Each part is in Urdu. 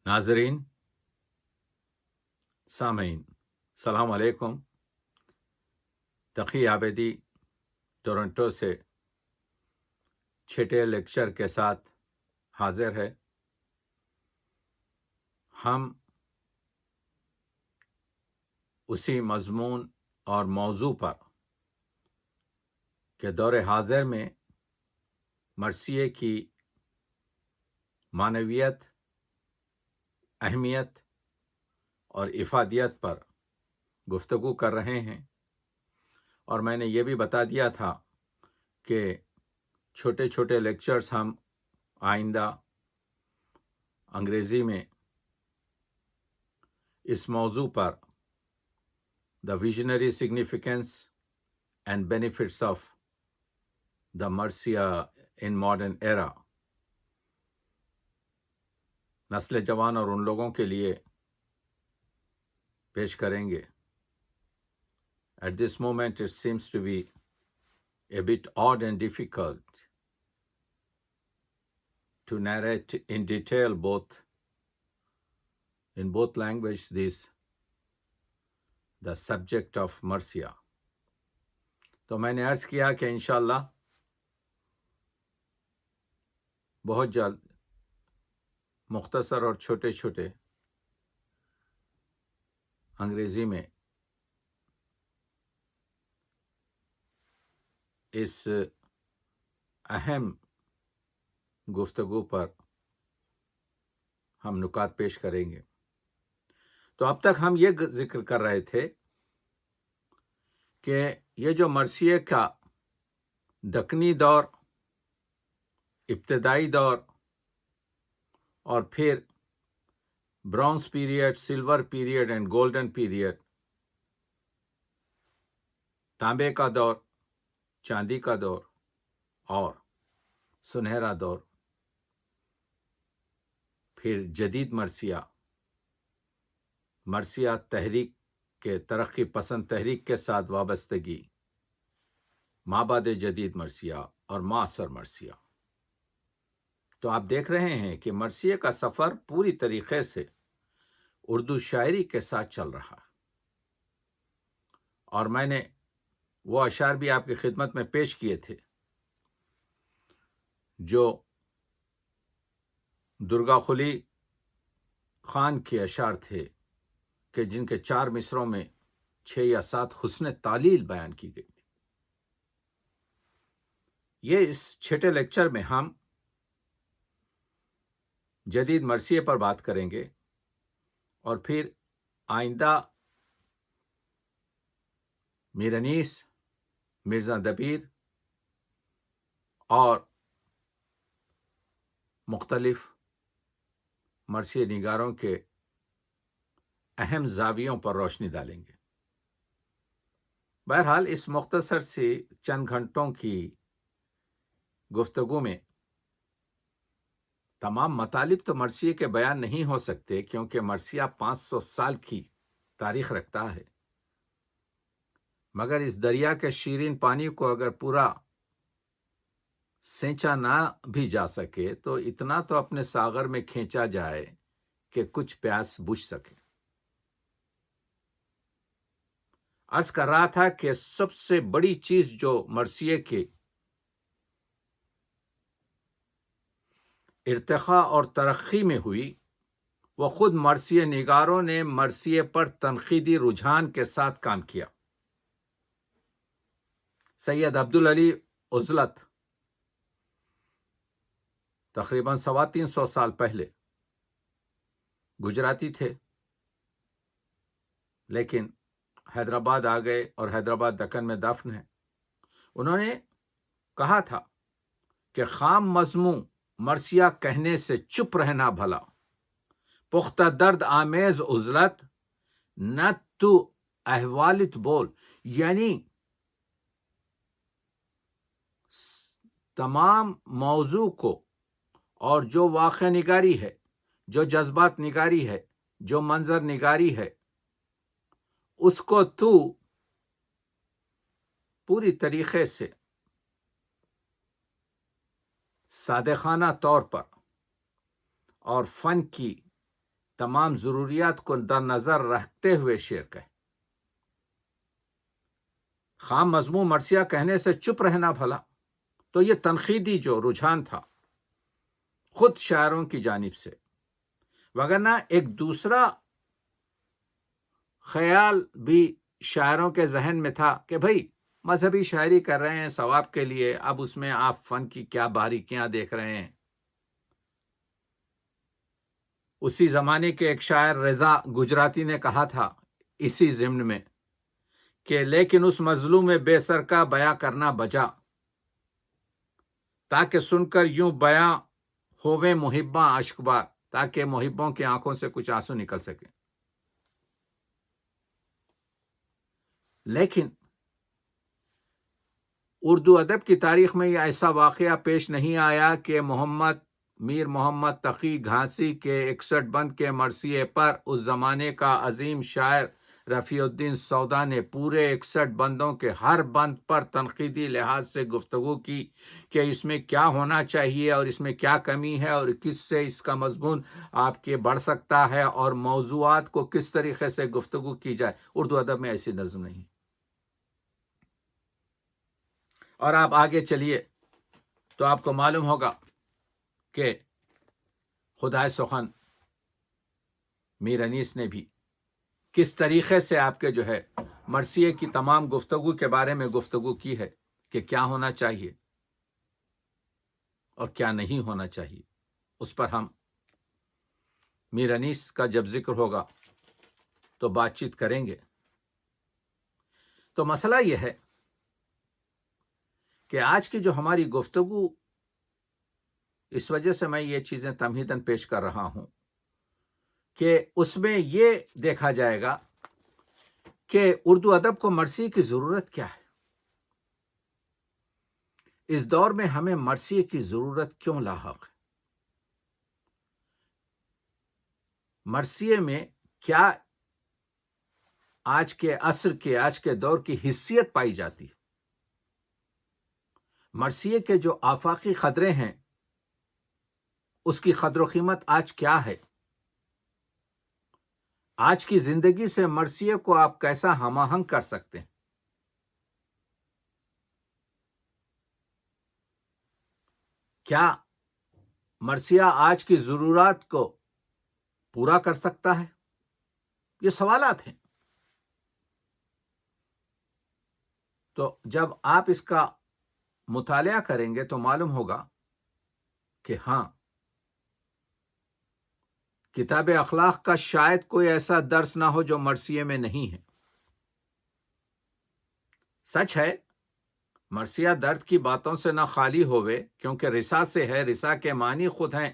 ناظرین، سامعین، السلام علیکم۔ تقی عابدی ٹورنٹو سے چھٹے لیکچر کے ساتھ حاضر ہے۔ ہم اسی مضمون اور موضوع پر کہ دور حاضر میں مرثیے کی معنویت، اہمیت اور افادیت پر گفتگو کر رہے ہیں، اور میں نے یہ بھی بتا دیا تھا کہ چھوٹے چھوٹے لیکچرز ہم آئندہ انگریزی میں اس موضوع پر the visionary significance and benefits of the مرثیہ ان ماڈرن ایرا، نسل جوان اور ان لوگوں کے لیے پیش کریں گے۔ At this moment it seems to be a bit odd and difficult to narrate in detail in both languages the subject of مرثیہ۔ تو میں نے عرض کیا کہ انشاءاللہ بہت جلد مختصر اور چھوٹے چھوٹے انگریزی میں اس اہم گفتگو پر ہم نکات پیش کریں گے۔ تو اب تک ہم یہ ذکر کر رہے تھے کہ یہ جو مرثیے کا دکنی دور، ابتدائی دور، اور پھر bronze period, silver period and golden period, تانبے کا دور، چاندی کا دور اور سنہرا دور، پھر جدید مرثیہ تحریک کے ترقی پسند تحریک کے ساتھ وابستگی، مابعد جدید مرثیہ اور معاصر مرثیہ۔ تو آپ دیکھ رہے ہیں کہ مرثیے کا سفر پوری طریقے سے اردو شاعری کے ساتھ چل رہا ہے، اور میں نے وہ اشعار بھی آپ کی خدمت میں پیش کیے تھے جو درگا خلی خان کے اشعار تھے، کہ جن کے 4 مصروں میں 6 یا 7 حسن تعلیل بیان کی گئی تھی۔ یہ اس چھٹے لیکچر میں ہم جدید مرثیے پر بات کریں گے، اور پھر آئندہ میر انیس، مرزا دبیر اور مختلف مرثیہ نگاروں کے اہم زاویوں پر روشنی ڈالیں گے۔ بہرحال اس مختصر سی چند گھنٹوں کی گفتگو میں تمام مطالب تو مرثیے کے بیان نہیں ہو سکتے، کیونکہ مرثیہ 500 سال کی تاریخ رکھتا ہے، مگر اس دریا کے شیرین پانی کو اگر پورا سینچا نہ بھی جا سکے تو اتنا تو اپنے ساغر میں کھینچا جائے کہ کچھ پیاس بجھ سکے۔ عرض کر رہا تھا کہ سب سے بڑی چیز جو مرثیے کے ارتقاء اور ترقی میں ہوئی، وہ خود مرثیہ نگاروں نے مرثیے پر تنقیدی رجحان کے ساتھ کام کیا۔ سید عبدالعلی عزلت تقریباً 325 سال پہلے گجراتی تھے، لیکن حیدرآباد آ گئے اور حیدرآباد دکن میں دفن ہیں۔ انہوں نے کہا تھا کہ خام مضمون مرثیہ کہنے سے چپ رہنا بھلا، پختہ درد آمیز عزلت نہ تو احوالت بول، یعنی تمام موضوع کو، اور جو واقع نگاری ہے، جو جذبات نگاری ہے، جو منظر نگاری ہے، اس کو تو پوری طریقے سے صادقانہ طور پر اور فن کی تمام ضروریات کو در نظر رکھتے ہوئے شعر کہے۔ خام مضموں مرثیہ کہنے سے چپ رہنا بھلا، تو یہ تنقیدی جو رجحان تھا خود شاعروں کی جانب سے، وگرنہ ایک دوسرا خیال بھی شاعروں کے ذہن میں تھا کہ بھئی مذہبی شاعری کر رہے ہیں ثواب کے لیے، اب اس میں آپ فن کی کیا باریکیاں دیکھ رہے ہیں۔ اسی زمانے کے ایک شاعر رضا گجراتی نے کہا تھا اسی ضمن میں کہ لیکن اس مظلوم بے سر کا بیاں کرنا بجا، تاکہ سن کر یوں بیاں ہوویں محباں اشکبار، تاکہ محبوں کی آنکھوں سے کچھ آنسو نکل سکے۔ لیکن اردو ادب کی تاریخ میں یہ ایسا واقعہ پیش نہیں آیا کہ میر محمد تقی گھانسی کے 61 بند کے مرثیے پر اس زمانے کا عظیم شاعر رفیع الدین سودا نے پورے 61 بندوں کے ہر بند پر تنقیدی لحاظ سے گفتگو کی کہ اس میں کیا ہونا چاہیے اور اس میں کیا کمی ہے اور کس سے اس کا مضمون آپ کے بڑھ سکتا ہے اور موضوعات کو کس طریقے سے گفتگو کی جائے۔ اردو ادب میں ایسی نظم نہیں۔ اور آپ آگے چلیے تو آپ کو معلوم ہوگا کہ خدائے سخن میر انیس نے بھی کس طریقے سے آپ کے جو ہے مرثیے کی تمام گفتگو کے بارے میں گفتگو کی ہے کہ کیا ہونا چاہیے اور کیا نہیں ہونا چاہیے۔ اس پر ہم میر انیس کا جب ذکر ہوگا تو بات چیت کریں گے۔ تو مسئلہ یہ ہے کہ آج کی جو ہماری گفتگو، اس وجہ سے میں یہ چیزیں تمہیداً پیش کر رہا ہوں کہ اس میں یہ دیکھا جائے گا کہ اردو ادب کو مرثیے کی ضرورت کیا ہے، اس دور میں ہمیں مرثیے کی ضرورت کیوں لاحق ہے، مرثیے میں کیا آج کے عصر کے، آج کے دور کی حیثیت پائی جاتی ہے، مرثیے کے جو آفاقی قدرے ہیں اس کی قدر و قیمت آج کیا ہے، آج کی زندگی سے مرثیے کو آپ کیسا ہم آہنگ کر سکتے ہیں، کیا مرثیہ آج کی ضرورات کو پورا کر سکتا ہے؟ یہ سوالات ہیں۔ تو جب آپ اس کا مطالعہ کریں گے تو معلوم ہوگا کہ ہاں، کتاب اخلاق کا شاید کوئی ایسا درس نہ ہو جو مرثیے میں نہیں ہے۔ سچ ہے مرثیہ درد کی باتوں سے نہ خالی ہوئے، کیونکہ رسا سے ہے، رسا کے معنی خود ہیں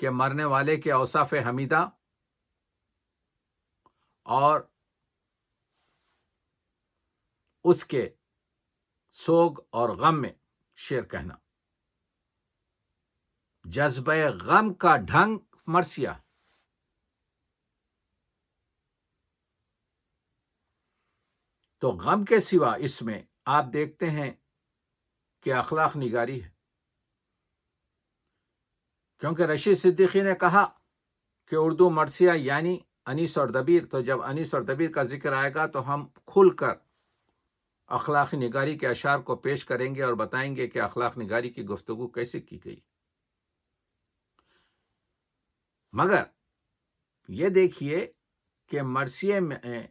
کہ مرنے والے کے اوصاف حمیدہ اور اس کے سوگ اور غم میں شعر کہنا، جذبہ غم کا ڈھنگ مرثیہ۔ تو غم کے سوا اس میں آپ دیکھتے ہیں کہ اخلاق نگاری ہے، کیونکہ رشید صدیقی نے کہا کہ اردو مرثیہ یعنی انیس اور دبیر، تو جب انیس اور دبیر کا ذکر آئے گا تو ہم کھل کر اخلاق نگاری کے اشعار کو پیش کریں گے اور بتائیں گے کہ اخلاق نگاری کی گفتگو کیسے کی گئی۔ مگر یہ دیکھیے کہ مرثیے میں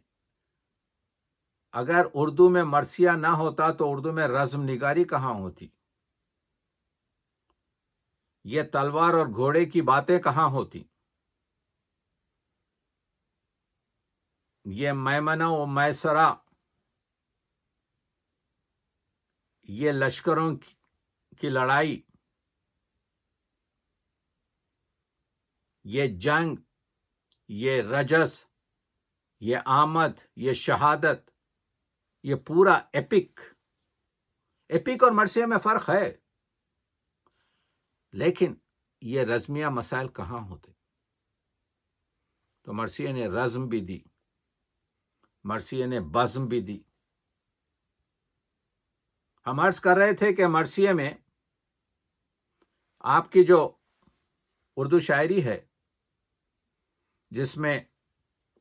اگر اردو میں مرثیہ نہ ہوتا تو اردو میں رزم نگاری کہاں ہوتی، یہ تلوار اور گھوڑے کی باتیں کہاں ہوتی، یہ میمنہ و میسرہ، یہ لشکروں کی لڑائی، یہ جنگ، یہ رجس، یہ آمد، یہ شہادت، یہ پورا ایپک اور مرثیہ میں فرق ہے، لیکن یہ رزمیہ مسائل کہاں ہوتے؟ تو مرثیہ نے رزم بھی دی، مرثیہ نے بزم بھی دی۔ ہم عرض کر رہے تھے کہ مرثیہ میں آپ کی جو اردو شاعری ہے جس میں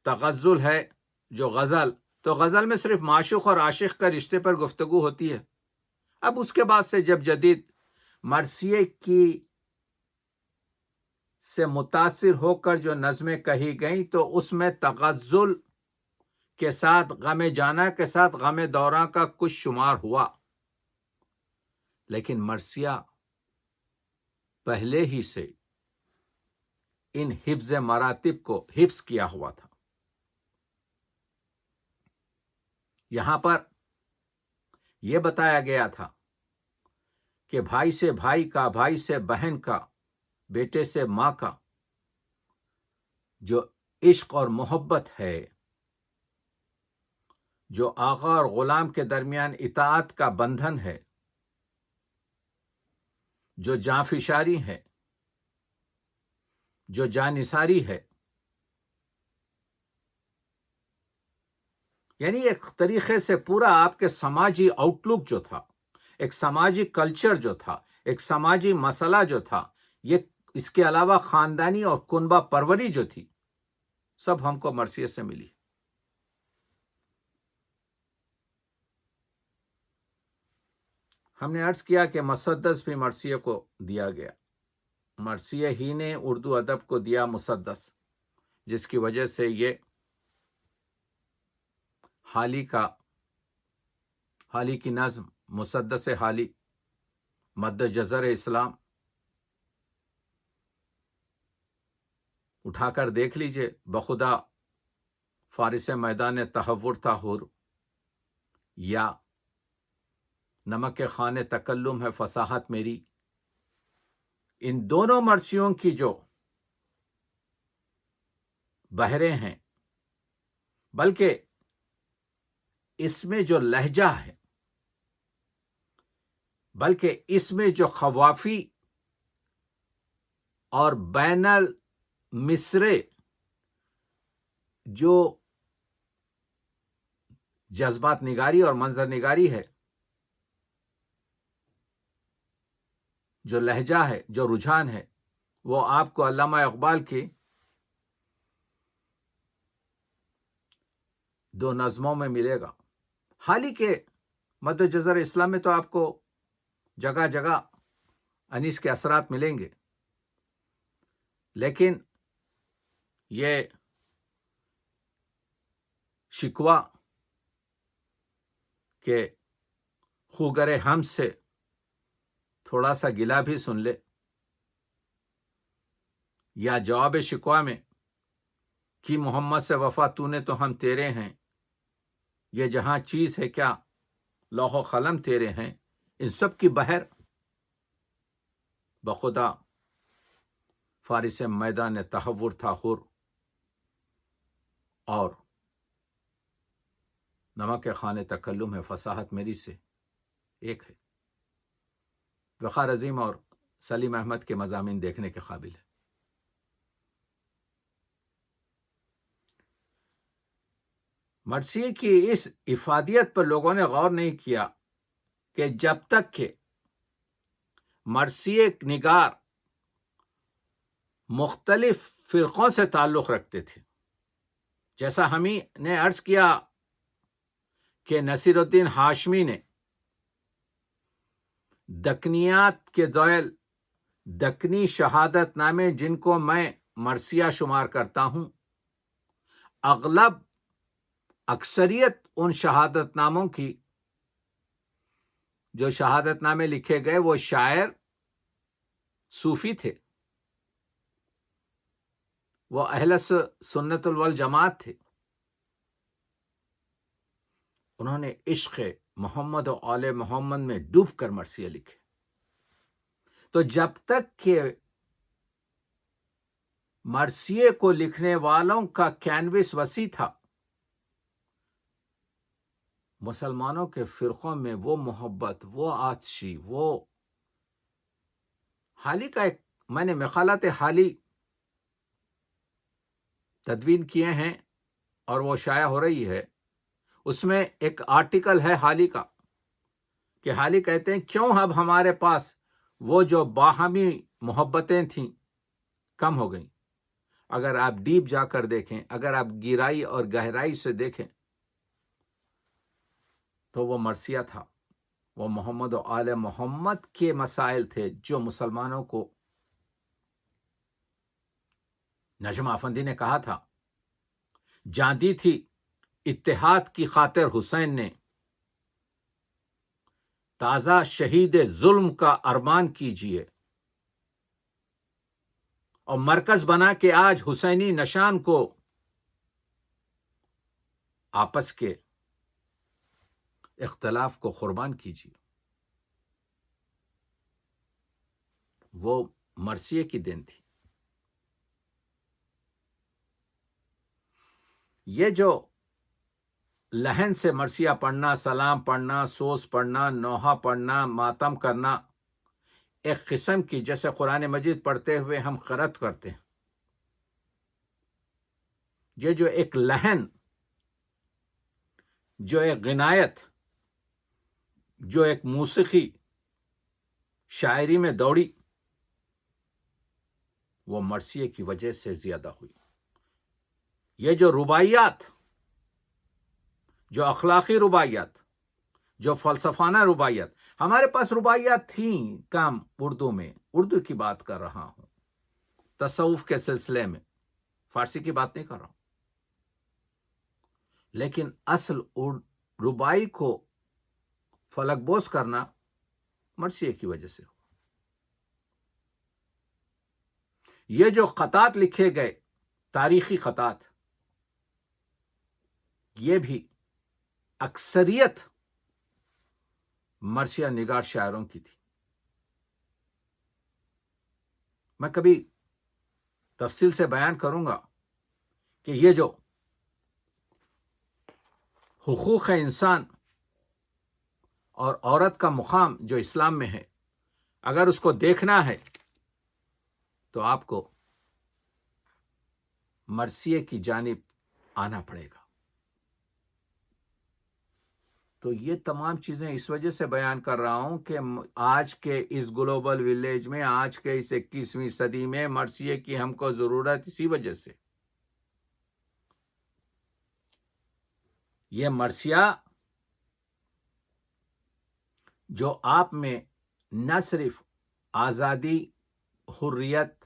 تغزل ہے جو غزل، تو غزل میں صرف معشوق اور عاشق کا رشتے پر گفتگو ہوتی ہے. اب اس کے بعد سے جب جدید مرثیے کی سے متاثر ہو کر جو نظمیں کہی گئیں تو اس میں تغزل کے ساتھ غم جانا کے ساتھ غم دوراں کا کچھ شمار ہوا، لیکن مرثیہ پہلے ہی سے ان حفظ مراتب کو حفظ کیا ہوا تھا. یہاں پر یہ بتایا گیا تھا کہ بھائی سے بھائی کا، بھائی سے بہن کا، بیٹے سے ماں کا جو عشق اور محبت ہے، جو آقا اور غلام کے درمیان اطاعت کا بندھن ہے، جو جانفشاری ہے، جو جانثاری ہے، یعنی ایک طریقے سے پورا آپ کے سماجی آؤٹ لک جو تھا، ایک سماجی کلچر جو تھا، ایک سماجی مسئلہ جو تھا، یہ اس کے علاوہ خاندانی اور کنبہ پروری جو تھی، سب ہم کو مرثیے سے ملی. ہم نے عرض کیا کہ مسدس بھی مرثیے کو دیا گیا. مرثیے ہی نے اردو ادب کو دیا مسدس، جس کی وجہ سے یہ حالی کی نظم مسدس حالی مد جزر اسلام اٹھا کر دیکھ لیجئے. بخدا فارس میدان تحور تھا حور، یا نمک خانے تکلم ہے فصاحت میری. ان دونوں مرثیوں کی جو بہریں ہیں، بلکہ اس میں جو لہجہ ہے، بلکہ اس میں جو خوافی اور بین المصرے جو جذبات نگاری اور منظر نگاری ہے، جو لہجہ ہے، جو رجحان ہے، وہ آپ کو علامہ اقبال کی دو نظموں میں ملے گا. حالی کے مد جزر اسلام میں تو آپ کو جگہ جگہ انیس کے اثرات ملیں گے، لیکن یہ شکوہ کہ خوگر ہم سے تھوڑا سا گلا بھی سن لے، یا جواب شکوہ میں کہ محمد سے وفا تو نے تو ہم تیرے ہیں، یہ جہاں چیز ہے کیا لوح و قلم تیرے ہیں، ان سب کی بہر بخدا فارس میدان تحور تھا حور اور نمک خانے تکلم ہے فصاحت میری سے ایک ہے. وقار عظیم اور سلیم احمد کے مضامین دیکھنے کے قابل ہے. مرثیے کی اس افادیت پر لوگوں نے غور نہیں کیا کہ جب تک کہ مرثیے نگار مختلف فرقوں سے تعلق رکھتے تھے، جیسا ہمیں نے عرض کیا کہ نصیر الدین ہاشمی نے دکنیات کے ذیل دکنی شہادت نامے، جن کو میں مرثیہ شمار کرتا ہوں، اکثریت ان شہادت ناموں کی جو شہادت نامے لکھے گئے وہ شاعر صوفی تھے، وہ اہل سنت والجماعت تھے. انہوں نے عشق محمد و آل محمد میں ڈوب کر مرثیے لکھے. تو جب تک کہ مرثیے کو لکھنے والوں کا کینوس وسیع تھا، مسلمانوں کے فرقوں میں وہ محبت، وہ آتشی، وہ حالی کا ایک میں نے مقالات حالی تدوین کیے ہیں اور وہ شائع ہو رہی ہے. اس میں ایک آرٹیکل ہے حالی کا کہ حالی کہتے ہیں کیوں اب ہمارے پاس وہ جو باہمی محبتیں تھیں کم ہو گئیں. اگر آپ ڈیپ جا کر دیکھیں، اگر آپ گہرائی اور گہرائی سے دیکھیں تو وہ مرثیہ تھا، وہ محمد و آل محمد کے مسائل تھے جو مسلمانوں کو، نجم افندی نے کہا تھا، جان دی تھی اتحاد کی خاطر حسین نے، تازہ شہید ظلم کا ارمان کیجئے، اور مرکز بنا کے آج حسینی نشان کو آپس کے اختلاف کو قربان کیجیے۔ وہ مرثیے کی دن تھی۔ یہ جو لہن سے مرثیہ پڑھنا، سلام پڑھنا، سوس پڑھنا، نوحہ پڑھنا، ماتم کرنا، ایک قسم کی جیسے قرآن مجید پڑھتے ہوئے ہم قرأت کرتے ہیں، یہ جو ایک لہن، جو ایک غنایت، جو ایک موسیقی شاعری میں دوڑی، وہ مرثیے کی وجہ سے زیادہ ہوئی۔ یہ جو رباعیات، جو اخلاقی رباعیات، جو فلسفانہ رباعیات، ہمارے پاس رباعیات تھیں کم اردو میں، اردو کی بات کر رہا ہوں، تصوف کے سلسلے میں، فارسی کی بات نہیں کر رہا ہوں، لیکن اصل رباعی کو فلک بوس کرنا مرثیے کی وجہ سے ہو۔ یہ جو خطات لکھے گئے، تاریخی خطات، یہ بھی اکثریت مرثیہ نگار شاعروں کی تھی۔ میں کبھی تفصیل سے بیان کروں گا کہ یہ جو حقوق انسان اور عورت کا مقام جو اسلام میں ہے، اگر اس کو دیکھنا ہے تو آپ کو مرثیے کی جانب آنا پڑے گا۔ تو یہ تمام چیزیں اس وجہ سے بیان کر رہا ہوں کہ آج کے اس گلوبل ولیج میں، آج کے اس 21ویں صدی میں مرثیے کی ہم کو ضرورت اسی وجہ سے۔ یہ مرثیہ جو آپ میں نہ صرف آزادی، حریت،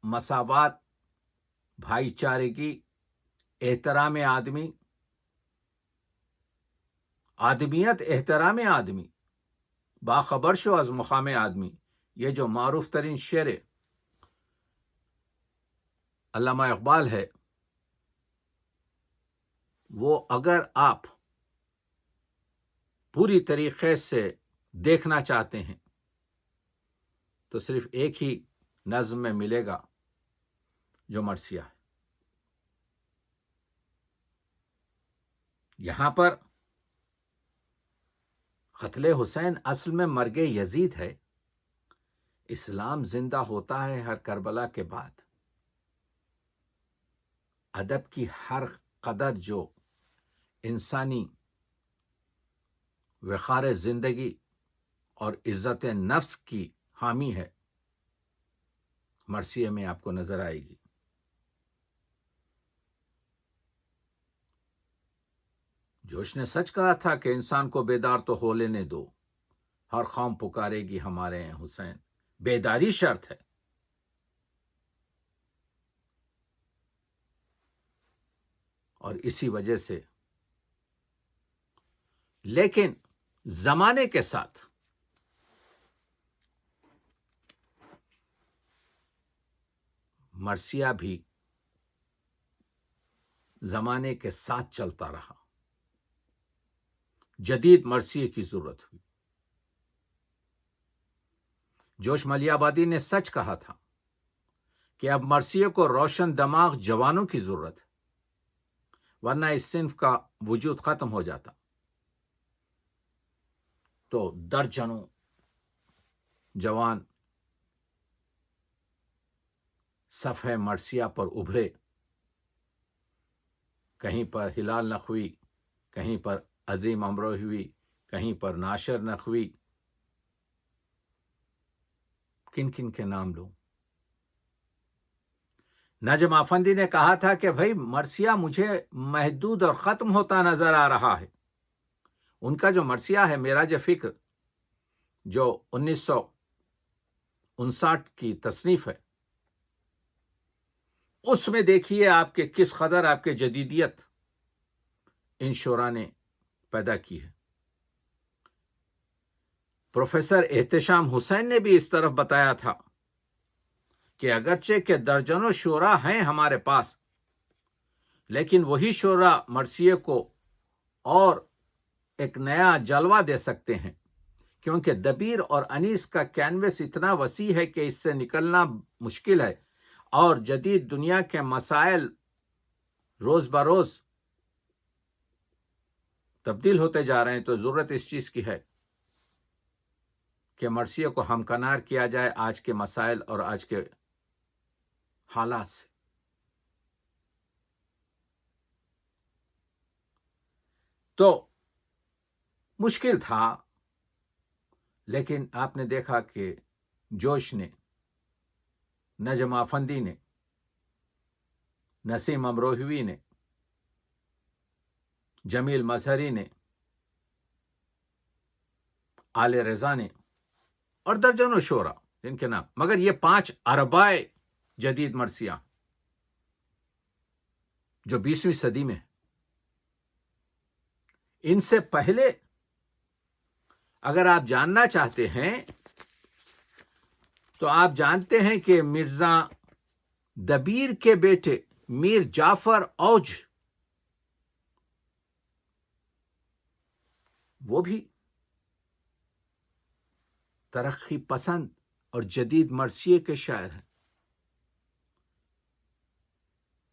مساوات، بھائی چارگی، احترام آدمی، آدمیت، احترام آدمی، باخبر شو از مقام آدمی، یہ جو معروف ترین شعر علامہ اقبال ہے، وہ اگر آپ پوری طریقے سے دیکھنا چاہتے ہیں تو صرف ایک ہی نظم میں ملے گا جو مرثیہ ہے۔ یہاں پر قتل حسین اصل میں مرگ یزید ہے۔ اسلام زندہ ہوتا ہے ہر کربلا کے بعد۔ ادب کی ہر قدر جو انسانی وقار زندگی اور عزت نفس کی حامی ہے، مرثیے میں آپ کو نظر آئے گی۔ جوش نے سچ کہا تھا کہ انسان کو بیدار تو ہو لینے دو، ہر قوم پکارے گی ہمارے ہیں حسین، بیداری شرط ہے۔ اور اسی وجہ سے، لیکن زمانے کے ساتھ مرثیہ بھی زمانے کے ساتھ چلتا رہا، جدید مرثیے کی ضرورت ہوئی۔ جوش ملیح آبادی نے سچ کہا تھا کہ اب مرثیے کو روشن دماغ جوانوں کی ضرورت ہے، ورنہ اس صنف کا وجود ختم ہو جاتا۔ تو درجنوں جوان صفحہ مرثیہ پر ابھرے، کہیں پر ہلال نقوی، کہیں پر عظیم امروہوی، کہیں پر ناشر نقوی، کن کن کے نام لوں؟ نجم آفندی نے کہا تھا کہ بھائی مرثیہ مجھے محدود اور ختم ہوتا نظر آ رہا ہے. ان کا جو مرثیہ ہے معراج فکر جو 1959 کی تصنیف ہے، اس میں دیکھیے آپ کے کس قدر آپ کے جدیدیت ان شعراء نے پیدا کی ہے. پروفیسر احتشام حسین نے بھی اس طرف بتایا تھا کہ اگرچہ کہ درجنوں شعراء ہیں ہمارے پاس، لیکن وہی شعراء مرثیے کو اور ایک نیا جلوہ دے سکتے ہیں، کیونکہ دبیر اور انیس کا کینوس اتنا وسیع ہے کہ اس سے نکلنا مشکل ہے، اور جدید دنیا کے مسائل روز بروز تبدیل ہوتے جا رہے ہیں. تو ضرورت اس چیز کی ہے کہ مرثیے کو ہمکنار کیا جائے آج کے مسائل اور آج کے حالات سے. تو مشکل تھا، لیکن آپ نے دیکھا کہ جوش نے، نجم آفندی نے، نسیم امروہوی نے، جمیل مظہری نے، آل رضا نے اور درجنوں شعراء جن کے نام، مگر یہ 5 اربائے جدید مرثیہ جو 20ویں صدی میں، ان سے پہلے اگر آپ جاننا چاہتے ہیں تو آپ جانتے ہیں کہ مرزا دبیر کے بیٹے میر جعفر اوج، وہ بھی ترقی پسند اور جدید مرثیے کے شاعر ہیں.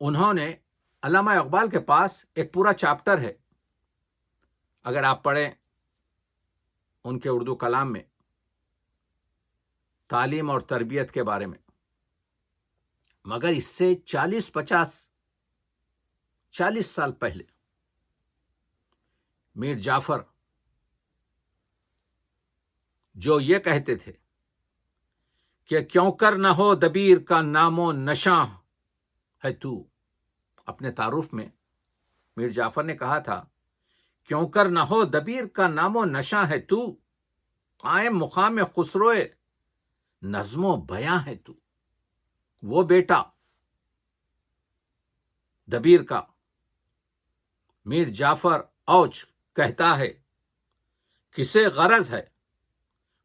انہوں نے، علامہ اقبال کے پاس ایک پورا چیپٹر ہے، اگر آپ پڑھیں ان کے اردو کلام میں، تعلیم اور تربیت کے بارے میں. مگر اس سے 40 سال پہلے میر جعفر جو یہ کہتے تھے کہ کیوں کر نہ ہو دبیر کا نام و نشاں ہے تو، اپنے تعارف میں میر جعفر نے کہا تھا کیوں کر نہ ہو دبیر کا نام و نشاں ہے تو، قائم مقام خسرو نظم و بیاں ہے تو. وہ بیٹا دبیر کا میر جعفر اوج کہتا ہے کسے غرض ہے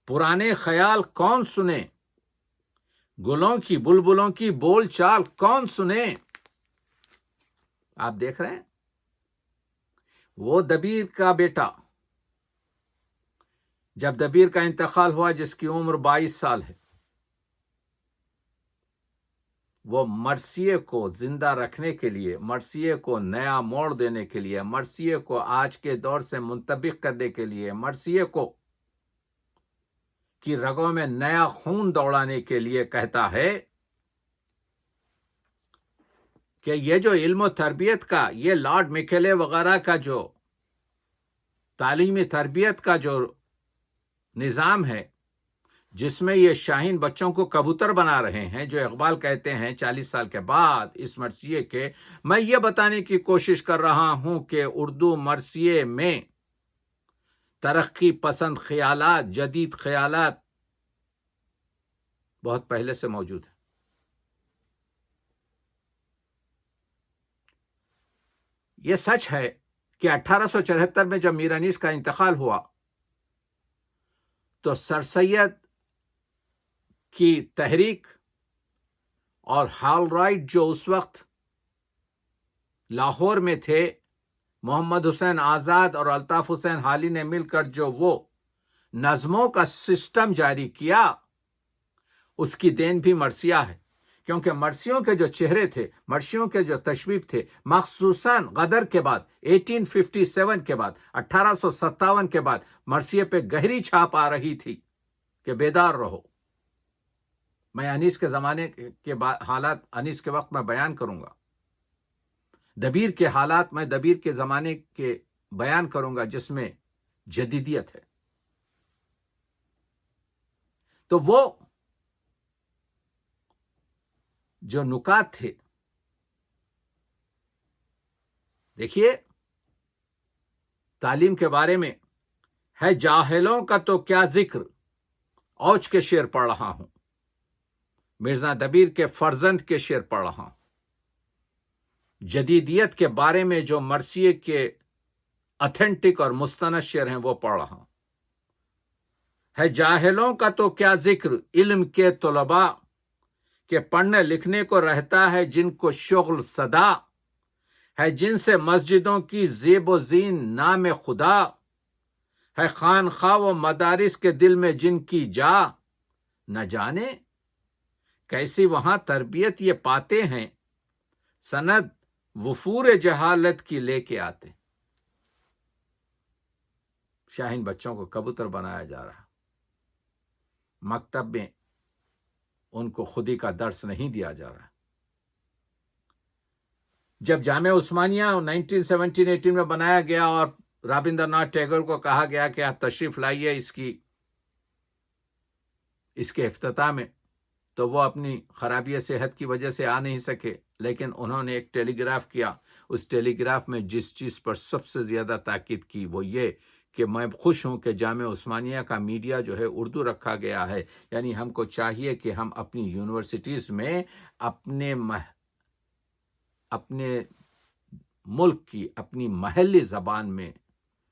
پرانے خیال کون سنے، گلوں کی بلبلوں کی بول چال کون سنے. آپ دیکھ رہے ہیں وہ دبیر کا بیٹا، جب دبیر کا انتقال ہوا جس کی عمر 22 سال ہے، وہ مرثیے کو زندہ رکھنے کے لیے، مرثیے کو نیا موڑ دینے کے لیے، مرثیے کو آج کے دور سے منطبق کرنے کے لیے، مرثیے کو کی رگوں میں نیا خون دوڑانے کے لیے کہتا ہے کہ یہ جو علم و تربیت کا، یہ لارڈ میکیلے وغیرہ کا جو تعلیمی تربیت کا جو نظام ہے، جس میں یہ شاہین بچوں کو کبوتر بنا رہے ہیں، جو اقبال کہتے ہیں 40 سال کے بعد اس مرثیے کے، میں یہ بتانے کی کوشش کر رہا ہوں کہ اردو مرثیے میں ترقی پسند خیالات، جدید خیالات بہت پہلے سے موجود ہیں. یہ سچ ہے کہ 1874 میں جب میر انیس کا انتقال ہوا تو سر سید کی تحریک اور ہال رائٹ جو اس وقت لاہور میں تھے، محمد حسین آزاد اور الطاف حسین حالی نے مل کر جو وہ نظموں کا سسٹم جاری کیا، اس کی دین بھی مرثیہ ہے. کیونکہ مرثیوں کے جو چہرے تھے، مرثیوں کے جو تشبیب تھے، مخصوصاً غدر کے بعد، 1857 کے بعد، 1857 کے بعد مرثیے پہ گہری چھاپ آ رہی تھی کہ بیدار رہو. میں انیس کے زمانے کے حالات انیس کے وقت میں بیان کروں گا، دبیر کے حالات میں دبیر کے زمانے کے بیان کروں گا جس میں جدیدیت ہے. تو وہ جو نکات تھے دیکھیے تعلیم کے بارے میں ہے جاہلوں کا تو کیا ذکر، اوچ کے شعر پڑھ رہا ہوں، مرزا دبیر کے فرزند کے شعر پڑھ رہا ہوں، جدیدیت کے بارے میں جو مرثیے کے اتھینٹک اور مستند شعر ہیں وہ پڑھ رہا ہوں۔ ہے جاہلوں کا تو کیا ذکر علم کے طلباء کہ پڑھنے لکھنے کو رہتا ہے جن کو شغل صدا ہے، جن سے مسجدوں کی زیب و زین نام خدا ہے، خانخواہ و مدارس کے دل میں جن کی جا، نہ جانے کیسی وہاں تربیت یہ پاتے ہیں، سند وفور جہالت کی لے کے آتے۔ شاہین بچوں کو کبوتر بنایا جا رہا، مکتب میں ان کو خودی کا درس نہیں دیا جا رہا۔ جب جامعہ عثمانیہ 1917-18 میں بنایا گیا اور رابندر ناتھ ٹیگور کو کہا گیا کہ آپ تشریف لائیے اس کے افتتاح میں، تو وہ اپنی خرابی صحت کی وجہ سے آ نہیں سکے، لیکن انہوں نے ایک ٹیلی گراف کیا۔ اس ٹیلی گراف میں جس چیز پر سب سے زیادہ تاکید کی وہ یہ کہ میں خوش ہوں کہ جامعہ عثمانیہ کا میڈیا جو ہے اردو رکھا گیا ہے، یعنی ہم کو چاہیے کہ ہم اپنی یونیورسٹیز میں اپنے ملک کی اپنی محلی زبان میں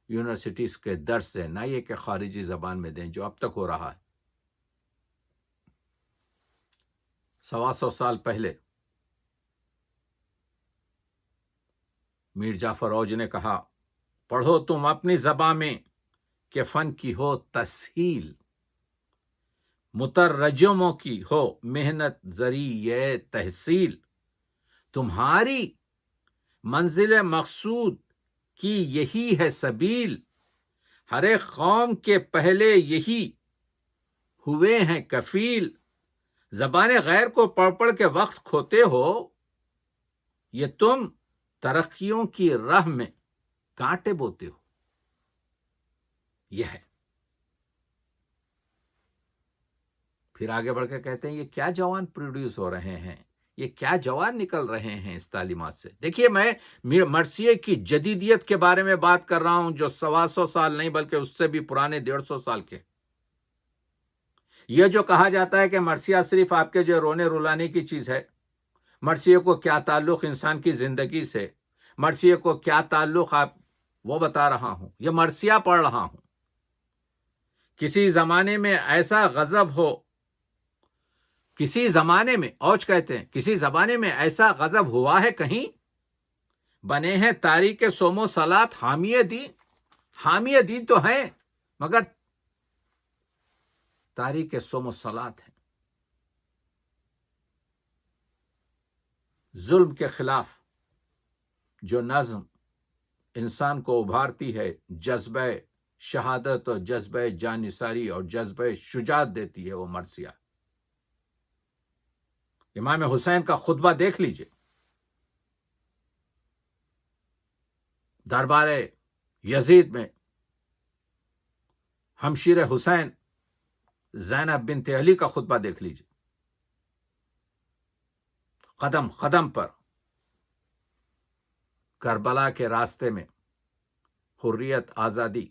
یونیورسٹیز کے درس دیں، نہ یہ کہ خارجی زبان میں دیں جو اب تک ہو رہا ہے۔ 125 سال پہلے میر جعفر اوج نے کہا، پڑھو تم اپنی زبان میں کہ فن کی ہو تسہیل، مترجموں کی ہو محنت ذریعہ تحصیل، تمہاری منزل مقصود کی یہی ہے سبیل، ہر ایک قوم کے پہلے یہی ہوئے ہیں کفیل، زبان غیر کو پڑھ پڑھ کے وقت کھوتے ہو، یہ تم ترقیوں کی راہ میں کانٹے بوتے ہو۔ یہ ہے، پھر آگے بڑھ کے کہتے ہیں یہ کیا جوان پروڈیوس ہو رہے ہیں، یہ کیا جوان نکل رہے ہیں اس تعلیمات سے۔ دیکھیے میں مرثیے کی جدیدیت کے بارے میں بات کر رہا ہوں جو 125 سال نہیں بلکہ اس سے بھی پرانے 150 سال کے۔ یہ جو کہا جاتا ہے کہ مرثیہ صرف آپ کے جو رونے رلانے کی چیز ہے، مرثیے کو کیا تعلق انسان کی زندگی سے، مرثیے کو کیا تعلق آپ، وہ بتا رہا ہوں۔ یہ مرثیہ پڑھ رہا ہوں۔ کسی زمانے میں ایسا غضب ہو، کسی زمانے میں، اوج کہتے ہیں کسی زمانے میں ایسا غضب ہوا ہے کہیں، بنے ہیں تاریخ سوم و صلات حامی دین۔ حامی دین تو ہیں مگر تاریخ سوم و صلات ہیں۔ ظلم کے خلاف جو نظم انسان کو ابھارتی ہے، جذبہ شہادت اور جذبہ جانثاری اور جذبہ شجاعت دیتی ہے، وہ مرثیہ۔ امام حسین کا خطبہ دیکھ لیجئے، دربار یزید میں ہمشیر حسین زینب بنت علی کا خطبہ دیکھ لیجئے، قدم قدم پر کربلا کے راستے میں حریت، آزادی،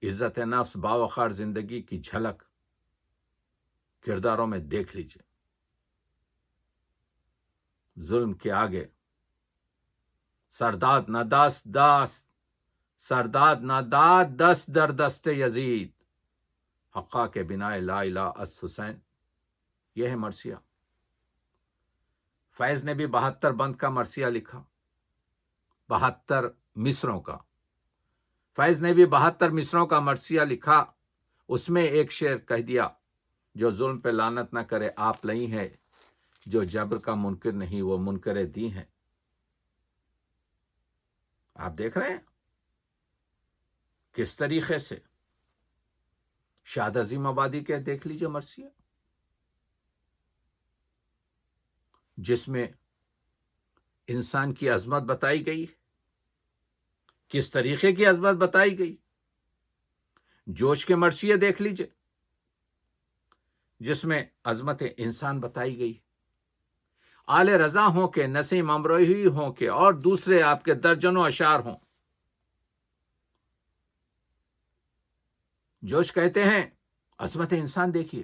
عزت نفس، باوقار زندگی کی جھلک کرداروں میں دیکھ لیجئے۔ ظلم کے آگے سرداد نہ دست در دست یزید، حقا کے بنا لا الہ اس حسین۔ یہ ہے مرثیہ۔ فیض نے بھی 72 بند کا مرثیہ لکھا، 72 مصروں کا۔ فیض نے بھی 72 مصروں کا مرثیہ لکھا۔ اس میں ایک شعر کہہ دیا، جو ظلم پہ لعنت نہ کرے آپ لئی ہے، جو جبر کا منکر نہیں وہ منکر دی ہیں۔ آپ دیکھ رہے ہیں کس طریقے سے شاد عظیم آبادی کے دیکھ لیجئے مرثیہ، جس میں انسان کی عظمت بتائی گئی، کس طریقے کی عظمت بتائی گئی۔ جوش کے مرثیے دیکھ لیجئے جس میں عظمت انسان بتائی گئی، آل رضا ہوں کہ نسیم امروہی ہوں کہ اور دوسرے آپ کے درجنوں اشعار ہوں، جوش کہتے ہیں عظمت انسان دیکھیے،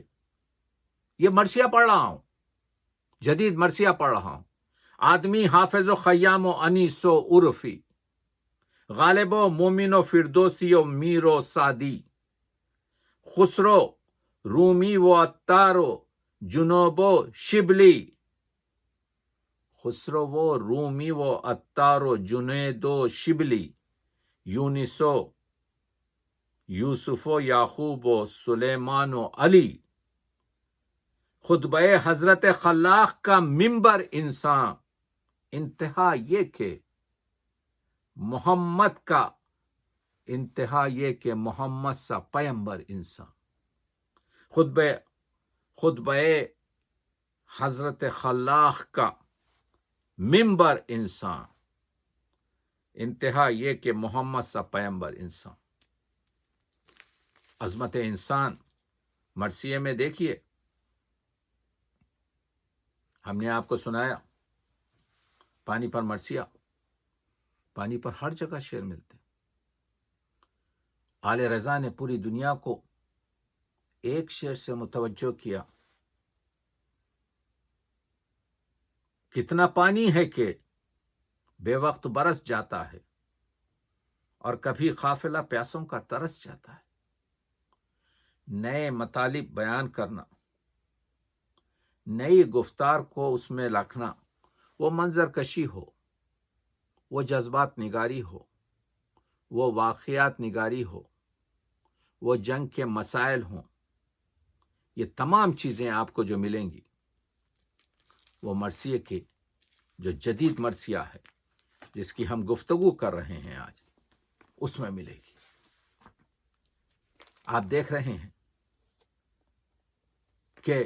یہ مرثیہ پڑھ رہا ہوں، جدید مرثیہ پڑھ رہا ہوں، آدمی حافظ و خیام و انیس و عرفی، غالب و مومن و فردوسی و میر و سعدی، خسرو رومی و عطار و جنوب و شبلی، خسرو و رومی و عطار و جنید و شبلی، یونس و یوسف و یعقوب و سلیمان و علی، خطبہ حضرت خلاق کا ممبر انسان، انتہا یہ کہ محمد کا، انتہا یہ کہ محمد سا پیمبر انسان، خطبہ حضرت خلاق کا ممبر انسان، انتہا یہ کہ محمد سا پیمبر انسان۔ عظمت انسان مرثیے میں دیکھیے، ہم نے آپ کو سنایا پانی پر مرثیہ، پانی پر ہر جگہ شعر ملتے۔ آل رضا نے پوری دنیا کو ایک شعر سے متوجہ کیا، کتنا پانی ہے کہ بے وقت برس جاتا ہے، اور کبھی قافلہ پیاسوں کا ترس جاتا ہے۔ نئے مطالب بیان کرنا، نئی گفتار کو اس میں رکھنا، وہ منظر کشی ہو، وہ جذبات نگاری ہو، وہ واقعات نگاری ہو، وہ جنگ کے مسائل ہوں، یہ تمام چیزیں آپ کو جو ملیں گی وہ مرثیے کے جو جدید مرثیہ ہے جس کی ہم گفتگو کر رہے ہیں آج، اس میں ملے گی۔ آپ دیکھ رہے ہیں کہ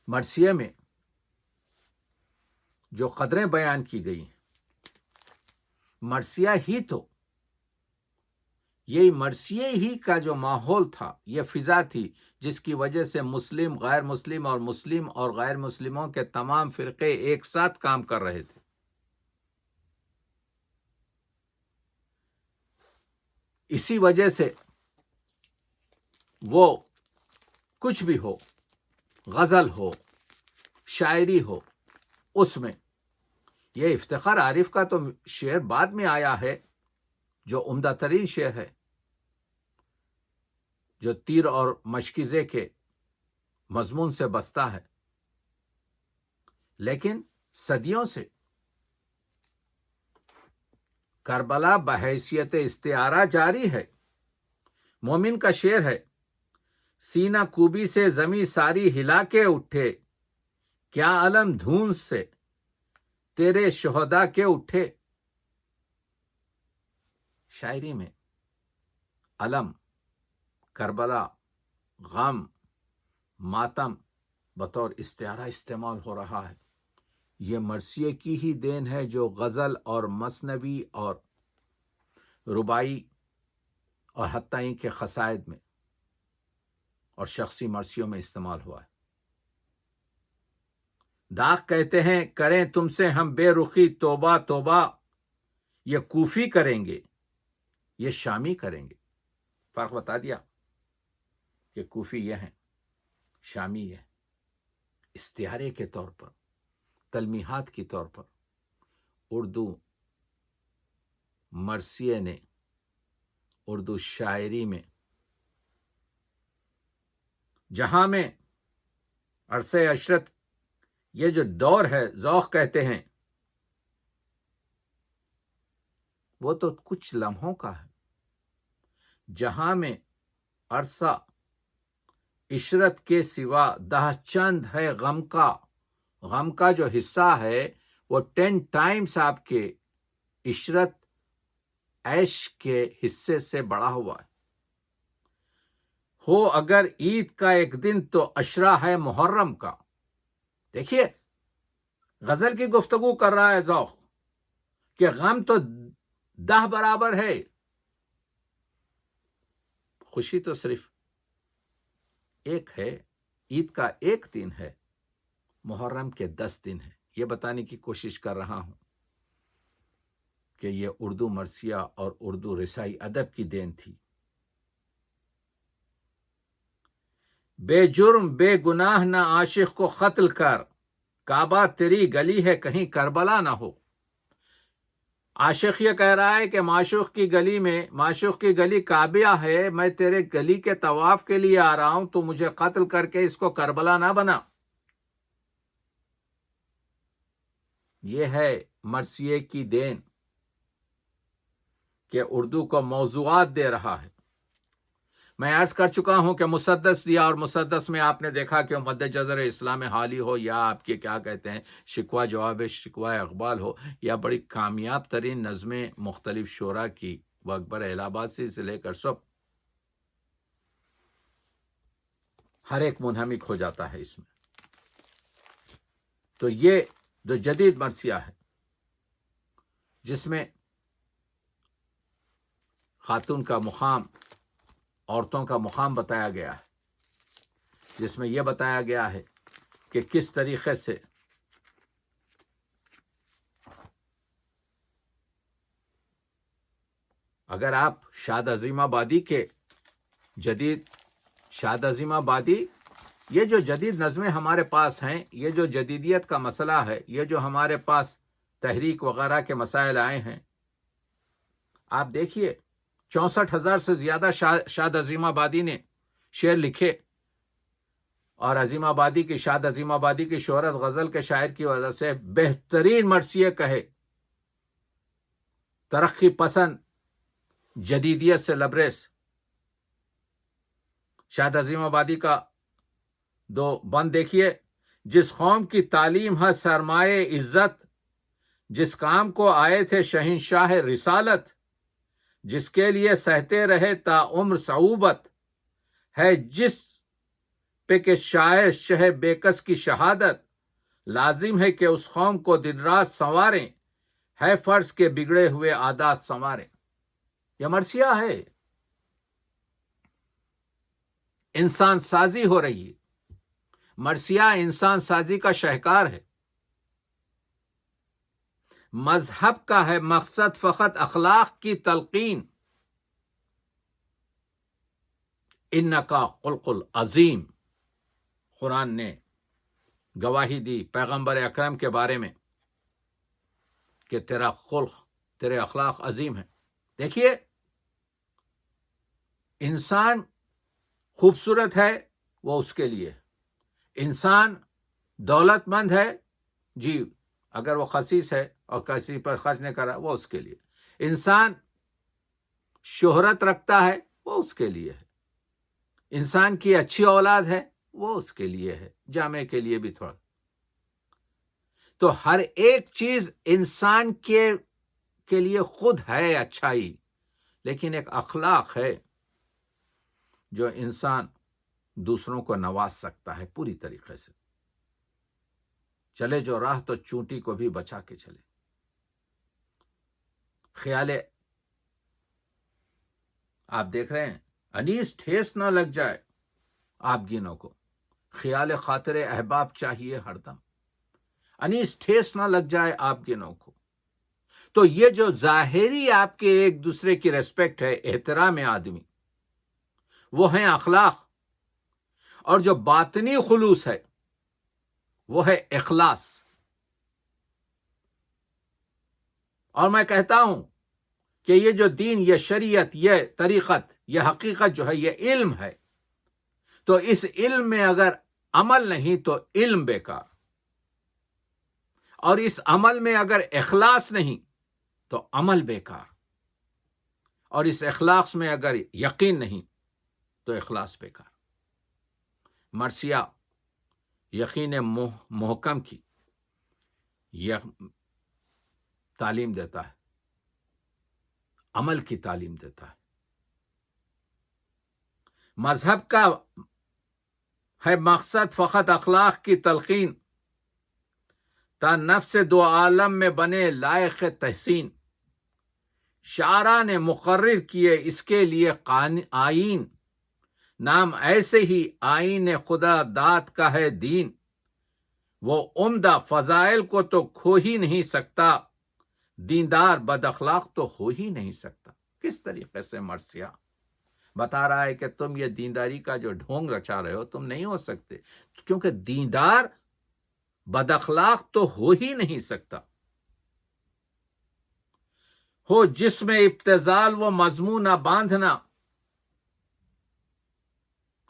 مرثیے میں جو قدریں بیان کی گئی ہیں، مرثیہ ہی تو، یہ مرثیے ہی کا جو ماحول تھا، یہ فضا تھی جس کی وجہ سے مسلم، غیر مسلم اور مسلم اور غیر مسلموں کے تمام فرقے ایک ساتھ کام کر رہے تھے۔ اسی وجہ سے وہ کچھ بھی ہو، غزل ہو، شاعری ہو، اس میں یہ افتخار عارف کا تو شعر بعد میں آیا ہے جو عمدہ ترین شعر ہے، جو تیر اور مشکیزے کے مضمون سے بستا ہے، لیکن صدیوں سے کربلا بحیثیت استعارہ جاری ہے۔ مومن کا شعر ہے، سینہ کوبی سے زمیں ساری ہلا کے اٹھے، کیا علم دھون سے تیرے شہداء کے اٹھے۔ شاعری میں علم، کربلا، غم، ماتم بطور استعارہ استعمال ہو رہا ہے۔ یہ مرثیے کی ہی دین ہے جو غزل اور مثنوی اور رباعی اور حتیٰ کہ قصائد میں اور شخصی مرثیوں میں استعمال ہوا ہے۔ داغ کہتے ہیں کریں تم سے ہم بے رخی توبہ توبہ، یہ کوفی کریں گے، یہ شامی کریں گے۔ فرق بتا دیا کہ کوفی یہ ہیں، شامی یہ ہیں۔ استعارے کے طور پر، تلمیحات کی طور پر اردو مرثیے نے، اردو شاعری میں، جہاں میں عرصہ عشرت یہ جو دور ہے ذوق کہتے ہیں، وہ تو کچھ لمحوں کا ہے۔ جہاں میں عرصہ عشرت کے سوا دہ چند ہے غم کا، غم کا جو حصہ ہے وہ 10 ٹائمز آپ کے عشرت عیش کے حصے سے بڑا ہوا ہے۔ ہو اگر عید کا ایک دن تو عشرہ ہے محرم کا۔ دیکھیے غزل کی گفتگو کر رہا ہے ذوق کہ غم تو 10 برابر ہے، خوشی تو صرف ایک ہے، عید کا ایک دن ہے، محرم کے 10 دن ہیں. یہ بتانے کی کوشش کر رہا ہوں کہ یہ اردو مرثیہ اور اردو رسائی ادب کی دین تھی. بے جرم بے گناہ نہ عاشق کو قتل کر، کعبہ تیری گلی ہے کہیں کربلا نہ ہو. عاشق یہ کہہ رہا ہے کہ معشوق کی گلی کعبہ ہے، میں تیرے گلی کے طواف کے لیے آ رہا ہوں، تو مجھے قتل کر کے اس کو کربلا نہ بنا. یہ ہے مرثیے کی دین کہ اردو کو موضوعات دے رہا ہے. میں عرض کر چکا ہوں کہ مسدس دیا، اور مسدس میں آپ نے دیکھا کہ مد جزر اسلام حالی ہو، یا آپ کے کیا کہتے ہیں شکوہ جواب شکوہ اقبال ہو، یا بڑی کامیاب ترین نظمیں مختلف شعراء کی، وہ اکبر الہ آبادی سے لے کر سب، ہر ایک منہمک ہو جاتا ہے اس میں. تو یہ جو جدید مرثیہ ہے جس میں خاتون کا مقام، عورتوں کا مقام بتایا گیا ہے، جس میں یہ بتایا گیا ہے کہ کس طریقے سے اگر آپ شاد عظیم آبادی کے شاد عظیم آبادی، یہ جو جدید نظمیں ہمارے پاس ہیں، یہ جو جدیدیت کا مسئلہ ہے، یہ جو ہمارے پاس تحریک وغیرہ کے مسائل آئے ہیں، آپ دیکھیے 64,000 سے زیادہ شاد عظیم آبادی نے شعر لکھے، اور عظیم آبادی کی شاد عظیم آبادی کی شہرت غزل کے شاعر کی وجہ سے بہترین مرثیے کہے، ترقی پسند، جدیدیت سے لبریز. شاد عظیم آبادی کا 2 بند دیکھیے: جس قوم کی تعلیم ہے سرمایہ عزت، جس کام کو آئے تھے شہنشاہ رسالت، جس کے لیے سہتے رہے تا عمر صعوبت، ہے جس پہ کہ شاعر شہ بیکس کی شہادت، لازم ہے کہ اس قوم کو دن رات سنواریں، ہے فرض کے بگڑے ہوئے عادات سنواریں. یہ مرثیہ ہے. انسان سازی ہو رہی ہے. مرثیہ انسان سازی کا شاہکار ہے. مذہب کا ہے مقصد فقط اخلاق کی تلقین. انکا خلق عظیم، قرآن نے گواہی دی پیغمبر اکرم کے بارے میں کہ تیرا خلق، تیرے اخلاق عظیم ہیں. دیکھیے، انسان خوبصورت ہے وہ اس کے لیے، انسان دولت مند ہے جی اگر وہ خسیس ہے اور کسی پر خرچ نہیں کر رہا وہ اس کے لیے، انسان شہرت رکھتا ہے وہ اس کے لیے ہے، انسان کی اچھی اولاد ہے وہ اس کے لیے ہے، جامع کے لیے بھی تھوڑا. تو ہر ایک چیز انسان کے لیے خود ہے اچھائی، لیکن ایک اخلاق ہے جو انسان دوسروں کو نواز سکتا ہے پوری طریقے سے. چلے جو راہ تو چونٹی کو بھی بچا کے چلے. خیال آپ دیکھ رہے ہیں، انیس ٹھیس نہ لگ جائے آپ گینوں کو، خیال خاطر احباب چاہیے ہر دم، انیس ٹھیس نہ لگ جائے آپ گینوں کو. تو یہ جو ظاہری آپ کے ایک دوسرے کی ریسپیکٹ ہے، احترام آدمی، وہ ہیں اخلاق، اور جو باطنی خلوص ہے وہ ہے اخلاص. اور میں کہتا ہوں کہ یہ جو دین، یہ شریعت، یہ طریقت، یہ حقیقت جو ہے یہ علم ہے. تو اس علم میں اگر عمل نہیں تو علم بیکار، اور اس عمل میں اگر اخلاص نہیں تو عمل بیکار، اور اس اخلاص میں اگر یقین نہیں تو اخلاص بیکار. مرثیہ یقین محکم کی تعلیم دیتا ہے، عمل کی تعلیم دیتا ہے. مذہب کا ہے مقصد فقط اخلاق کی تلقین، تا نفس دو عالم میں بنے لائق تحسین. شاعراں نے مقرر کیے اس کے لیے آئین، نام ایسے ہی آئین خدا داد کا ہے دین. وہ عمدہ فضائل کو تو کھو ہی نہیں سکتا، دیندار بد اخلاق تو ہو ہی نہیں سکتا۔ کس طریقے سے مرثیہ بتا رہا ہے کہ تم یہ دینداری کا جو ڈھونگ رچا رہے ہو تم نہیں ہو سکتے، کیونکہ دیندار بد اخلاق تو ہو ہی نہیں سکتا۔ ہو جس میں ابتذال وہ مضمون نہ باندھنا۔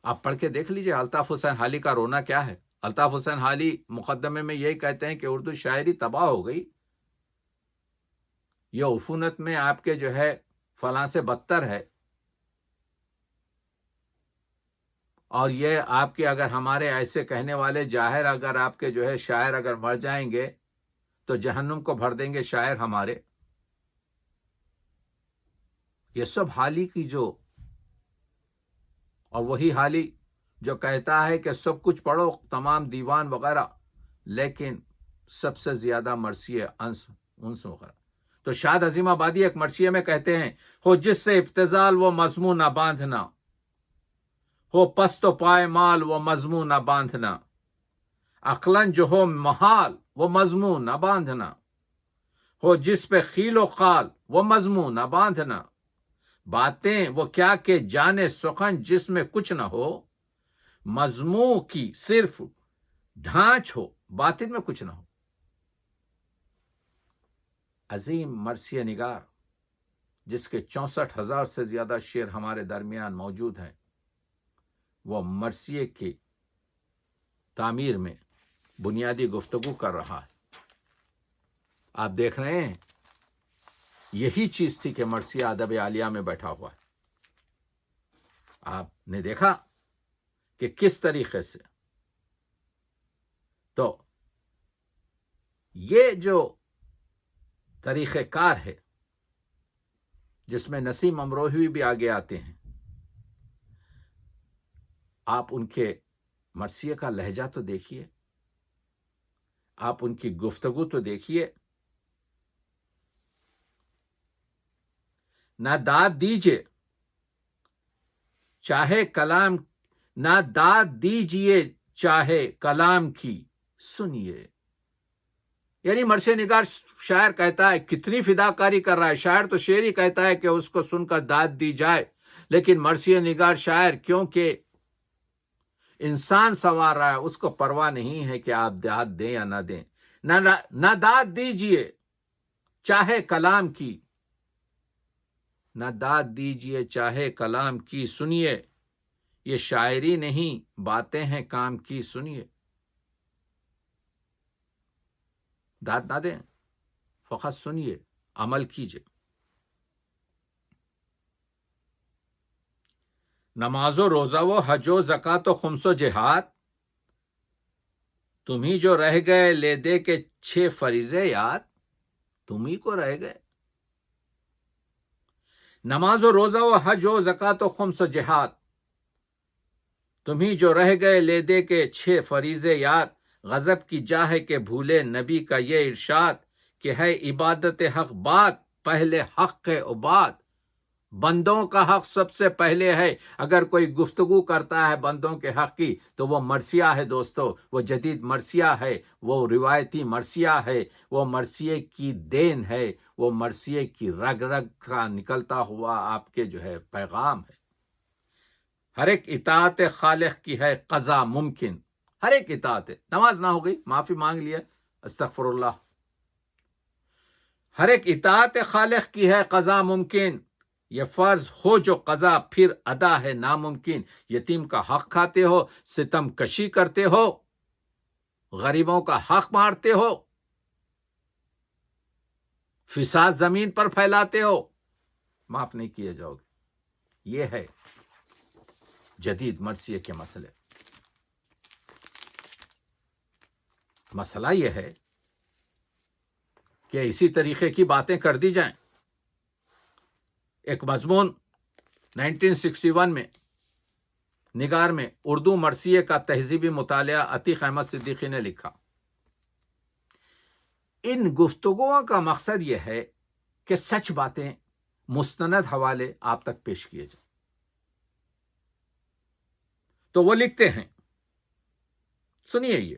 آپ پڑھ کے دیکھ لیجئے الطاف حسین حالی کا رونا کیا ہے۔ الطاف حسین حالی مقدمے میں یہی کہتے ہیں کہ اردو شاعری تباہ ہو گئی، یہ عفونت میں آپ کے جو ہے فلاں سے بدتر ہے، اور یہ آپ کے اگر ہمارے ایسے کہنے والے جاہر اگر آپ کے جو ہے شاعر اگر مر جائیں گے تو جہنم کو بھر دیں گے شاعر ہمارے۔ یہ سب حالی کی جو، اور وہی حالی جو کہتا ہے کہ سب کچھ پڑھو تمام دیوان وغیرہ، لیکن سب سے زیادہ مرثیے انس وغیرہ۔ تو شاد عظیم آبادی ایک مرثیے میں کہتے ہیں، ہو جس سے ابتذال وہ مضمون نہ باندھنا، ہو پست و پائے مال وہ مضمون نہ باندھنا، عقلاً جو ہو محال وہ مضمون نہ باندھنا، ہو جس پہ خیل و خال وہ مضمون نہ باندھنا، باتیں وہ کیا کہ جانے سخن جس میں کچھ نہ ہو، مضمون کی صرف ڈھانچ ہو باطن میں کچھ نہ ہو۔ عظیم مرثیہ نگار جس کے 64,000 سے زیادہ شعر ہمارے درمیان موجود ہیں، وہ مرثیے کی تعمیر میں بنیادی گفتگو کر رہا ہے۔ آپ دیکھ رہے ہیں یہی چیز تھی کہ مرثیہ ادب عالیہ میں بیٹھا ہوا ہے۔ آپ نے دیکھا کہ کس طریقے سے، تو یہ جو طریقہ کار ہے جس میں نسیم امروہوی بھی آگے آتے ہیں، آپ ان کے مرثیے کا لہجہ تو دیکھیے، آپ ان کی گفتگو تو دیکھیے۔ نہ داد دیجیے چاہے کلام، نہ داد دیجیے چاہے کلام کی سنیے۔ یعنی مرثیہ نگار شاعر کہتا ہے کتنی فداکاری کر رہا ہے، شاعر تو شعر ہی کہتا ہے کہ اس کو سن کر داد دی جائے، لیکن مرثیہ نگار شاعر کیونکہ انسان سنوار رہا ہے اس کو پرواہ نہیں ہے کہ آپ داد دیں یا نہ دیں۔ نہ داد دیجیے چاہے کلام کی، نہ داد دیجیے چاہے کلام کی سنیے، یہ شاعری نہیں باتیں ہیں کام کی سنیے۔ داد نہ دیں، فقط سنیے، عمل کیجیے۔ نماز و روزہ و حج و زکات و خمس و جہاد، تم ہی جو رہ گئے لے دے کے 6 فریضے یاد، تم ہی کو رہ گئے۔ نماز و روزہ و حج و زکات و خمس و جہاد، تم ہی جو رہ گئے لے دے کے 6 فریضے یاد، غضب کی جا ہے کہ بھولے نبی کا یہ ارشاد، کہ ہے عبادت حق بات پہلے حق عباد۔ بندوں کا حق سب سے پہلے ہے۔ اگر کوئی گفتگو کرتا ہے بندوں کے حق کی تو وہ مرثیہ ہے دوستو، وہ جدید مرثیہ ہے، وہ روایتی مرثیہ ہے، وہ مرثیے کی دین ہے، وہ مرثیے کی رگ رگ کا نکلتا ہوا آپ کے جو ہے پیغام ہے۔ ہر ایک اطاعت خالق کی ہے قضا ممکن، ہر ایک اطاعت، نماز نہ ہو گئی معافی مانگ لیا، استغفر اللہ، ہر ایک اطاعت خالق کی ہے قضا ممکن، یہ فرض ہو جو قضا پھر ادا ہے ناممکن۔ یتیم کا حق کھاتے ہو، ستم کشی کرتے ہو، غریبوں کا حق مارتے ہو، فساد زمین پر پھیلاتے ہو، معاف نہیں کیے جاؤ گے۔ یہ ہے جدید مرثیے کے مسئلے۔ مسئلہ یہ ہے کہ اسی طریقے کی باتیں کر دی جائیں۔ ایک مضمون 1961 میں نگار میں اردو مرثیے کا تہذیبی مطالعہ عتیق احمد صدیقی نے لکھا۔ ان گفتگوؤں کا مقصد یہ ہے کہ سچ باتیں، مستند حوالے آپ تک پیش کیے جائیں۔ تو وہ لکھتے ہیں، سنیے یہ،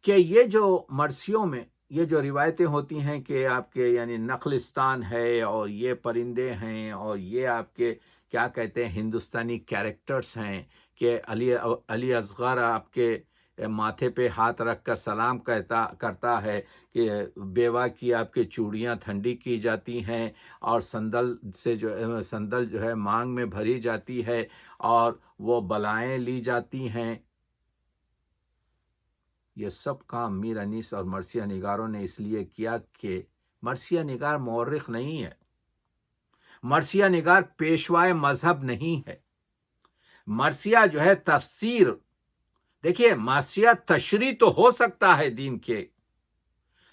کہ یہ جو مرثیوں میں یہ جو روایتیں ہوتی ہیں کہ آپ کے یعنی نخلستان ہے اور یہ پرندے ہیں اور یہ آپ کے کیا کہتے ہیں ہندوستانی کیریکٹرز ہیں کہ علی اصغر آپ کے ماتھے پہ ہاتھ رکھ کر سلام کرتا ہے کہ بیوہ کی آپ کے چوڑیاں ٹھنڈی کی جاتی ہیں اور سندل جو ہے مانگ میں بھری جاتی ہے اور وہ بلائیں لی جاتی ہیں. یہ سب کام میر انیس اور مرثیہ نگاروں نے اس لیے کیا کہ مرثیہ نگار مورخ نہیں ہے، مرثیہ نگار پیشوائے مذہب نہیں ہے. مرثیہ جو ہے تفسیر، دیکھیے مرثیہ تشریح تو ہو سکتا ہے دین کے،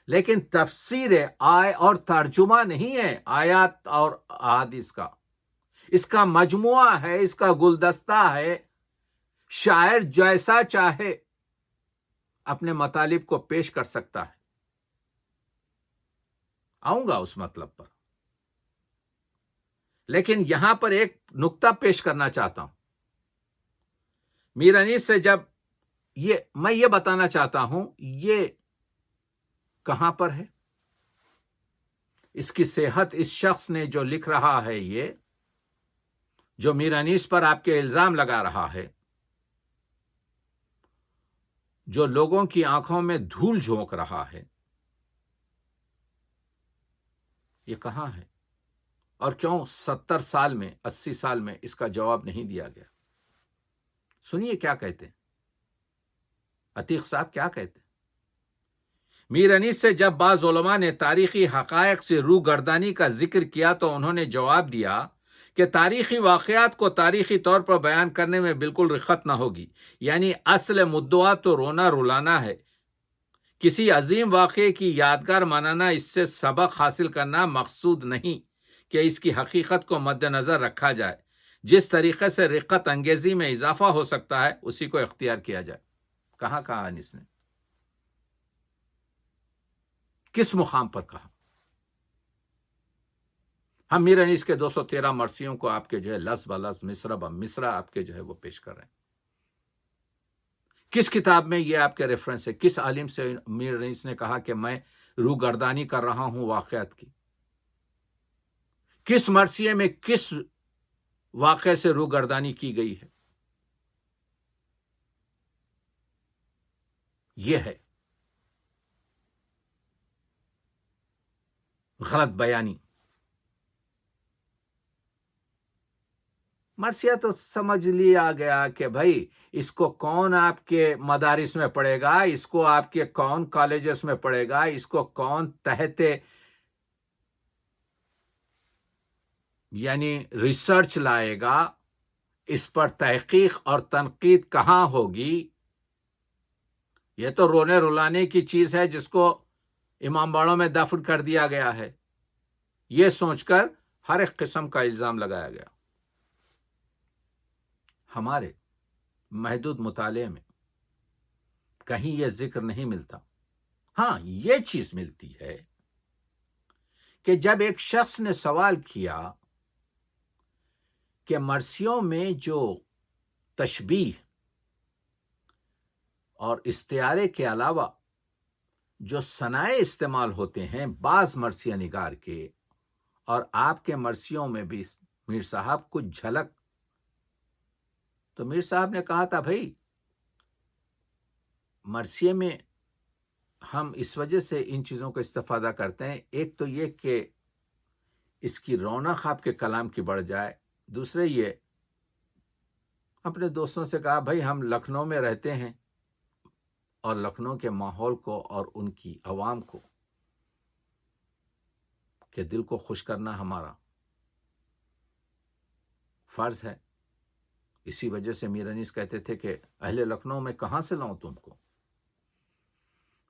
لیکن تفسیر آئے اور ترجمہ نہیں ہے آیات اور احادیث کا. اس کا مجموعہ ہے، اس کا گلدستہ ہے. شاعر جیسا چاہے اپنے مطالب کو پیش کر سکتا ہے. آؤں گا اس مطلب پر، لیکن یہاں پر ایک نقطہ پیش کرنا چاہتا ہوں. میر انیس سے جب میں یہ بتانا چاہتا ہوں یہ کہاں پر ہے، اس کی صحت اس شخص نے جو لکھ رہا ہے، یہ جو میر انیس پر آپ کے الزام لگا رہا ہے، جو لوگوں کی آنکھوں میں دھول جھونک رہا ہے، یہ کہاں ہے اور کیوں 70 سال میں 80 سال میں اس کا جواب نہیں دیا گیا؟ سنیے کیا کہتے ہیں عتیق صاحب، کیا کہتے ہیں. میر انیس سے جب بعض علماء نے تاریخی حقائق سے روگردانی کا ذکر کیا تو انہوں نے جواب دیا کہ تاریخی واقعات کو تاریخی طور پر بیان کرنے میں بالکل رخصت نہ ہوگی. یعنی اصل مدعا تو رونا رلانا ہے، کسی عظیم واقعے کی یادگار منانا، اس سے سبق حاصل کرنا مقصود نہیں کہ اس کی حقیقت کو مد نظر رکھا جائے. جس طریقے سے رقت انگیزی میں اضافہ ہو سکتا ہے اسی کو اختیار کیا جائے. کہاں کہا انیس نے، کس مقام پر کہا؟ ہم میر انیس کے 213 مرثیوں کو آپ کے جو ہے لفظ بلفظ مصرع بمصرع آپ کے جو ہے وہ پیش کر رہے ہیں. کس کتاب میں یہ آپ کے ریفرنس ہے؟ کس عالم سے میر انیس نے کہا کہ میں روگردانی کر رہا ہوں واقعات کی؟ کس مرثیے میں کس واقعے سے روگردانی کی گئی ہے؟ یہ ہے غلط بیانی. مرثیہ تو سمجھ لیا گیا کہ بھائی اس کو کون آپ کے مدارس میں پڑھے گا، اس کو آپ کے کون کالجز میں پڑھے گا، اس کو کون تحت یعنی ریسرچ لائے گا، اس پر تحقیق اور تنقید کہاں ہوگی. یہ تو رونے رلانے کی چیز ہے جس کو امام باڑوں میں دفن کر دیا گیا ہے، یہ سوچ کر ہر ایک قسم کا الزام لگایا گیا. ہمارے محدود مطالعے میں کہیں یہ ذکر نہیں ملتا. ہاں یہ چیز ملتی ہے کہ جب ایک شخص نے سوال کیا کہ مرثیوں میں جو تشبیہ اور استعارے کے علاوہ جو صنائع استعمال ہوتے ہیں بعض مرثیہ نگار کے، اور آپ کے مرثیوں میں بھی میر صاحب کچھ جھلک، تو میر صاحب نے کہا تھا بھائی مرثیے میں ہم اس وجہ سے ان چیزوں کا استفادہ کرتے ہیں، ایک تو یہ کہ اس کی رونق آپ کے کلام کی بڑھ جائے، دوسرے یہ اپنے دوستوں سے کہا بھائی ہم لکھنؤ میں رہتے ہیں اور لکھنؤ کے ماحول کو اور ان کی عوام کو کہ دل کو خوش کرنا ہمارا فرض ہے. اسی وجہ سے میر انیس کہتے تھے کہ اہل لکھنؤ میں کہاں سے لاؤں تم کو.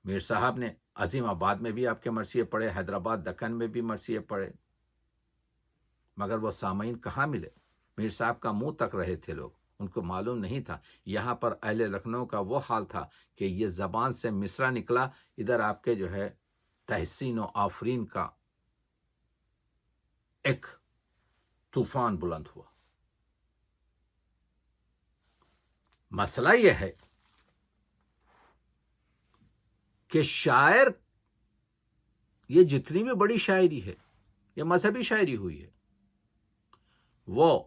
میر صاحب نے عظیم آباد میں بھی آپ کے مرثیے پڑھے، حیدرآباد دکن میں بھی مرثیے پڑھے، مگر وہ سامعین کہاں ملے؟ میر صاحب کا منہ تک رہے تھے لوگ، ان کو معلوم نہیں تھا. یہاں پر اہل لکھنؤ کا وہ حال تھا کہ یہ زبان سے مصرع نکلا، ادھر آپ کے جو ہے تحسین و آفرین کا ایک طوفان بلند ہوا. مسئلہ یہ ہے کہ شاعر یہ جتنی بھی بڑی شاعری ہے، یہ مذہبی شاعری ہوئی ہے، وہ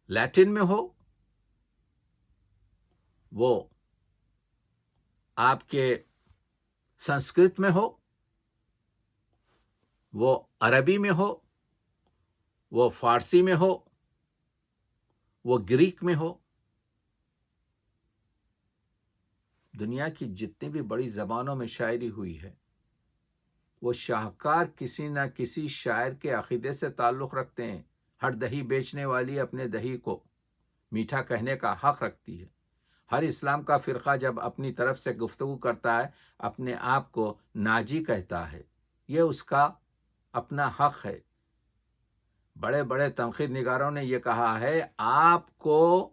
لیٹن میں ہو، وہ آپ کے سنسکرت میں ہو، وہ عربی میں ہو، وہ فارسی میں ہو، وہ گریک میں ہو، دنیا کی جتنی بھی بڑی زبانوں میں شاعری ہوئی ہے، وہ شاہکار کسی نہ کسی شاعر کے عقیدے سے تعلق رکھتے ہیں۔ ہر دہی بیچنے والی اپنے دہی کو میٹھا کہنے کا حق رکھتی ہے۔ ہر اسلام کا فرقہ جب اپنی طرف سے گفتگو کرتا ہے، اپنے آپ کو ناجی کہتا ہے، یہ اس کا اپنا حق ہے۔ بڑے بڑے تنقید نگاروں نے یہ کہا ہے، آپ کو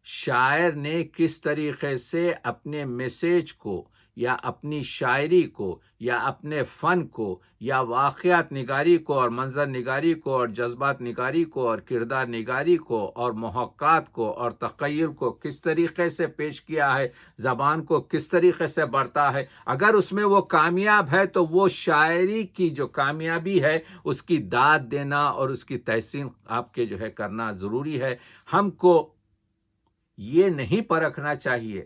شاعر نے کس طریقے سے اپنے میسیج کو یا اپنی شاعری کو یا اپنے فن کو یا واقعات نگاری کو اور منظر نگاری کو اور جذبات نگاری کو اور کردار نگاری کو اور محاکات کو اور تخیل کو کس طریقے سے پیش کیا ہے، زبان کو کس طریقے سے بڑھتا ہے، اگر اس میں وہ کامیاب ہے تو وہ شاعری کی جو کامیابی ہے اس کی داد دینا اور اس کی تحسین آپ کے جو ہے کرنا ضروری ہے۔ ہم کو یہ نہیں پرکھنا چاہیے،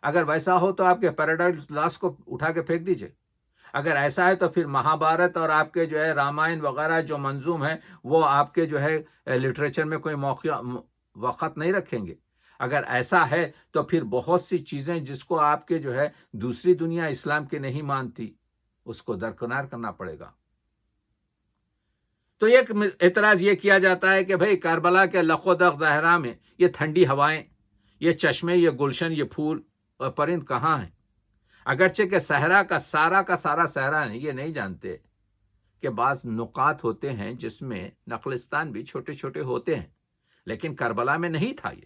اگر ویسا ہو تو آپ کے پیراڈائز لاسٹ کو اٹھا کے پھینک دیجئے، اگر ایسا ہے تو پھر مہابھارت اور آپ کے جو ہے رامائن وغیرہ جو منظوم ہیں وہ آپ کے جو ہے لٹریچر میں کوئی موقع وقت نہیں رکھیں گے۔ اگر ایسا ہے تو پھر بہت سی چیزیں جس کو آپ کے جو ہے دوسری دنیا اسلام کی نہیں مانتی، اس کو درکنار کرنا پڑے گا۔ تو ایک اعتراض یہ کیا جاتا ہے کہ بھئی کربلا کے لق و دق زہرا میں یہ ٹھنڈی ہوائیں، یہ چشمے، یہ گلشن، یہ پھول اور پرند کہاں ہیں؟ اگرچہ کہ صحرا کا سارا صحرا نہیں، یہ نہیں جانتے کہ بعض نقاط ہوتے ہیں جس میں نقلستان بھی چھوٹے چھوٹے ہوتے ہیں، لیکن کربلا میں نہیں تھا یہ۔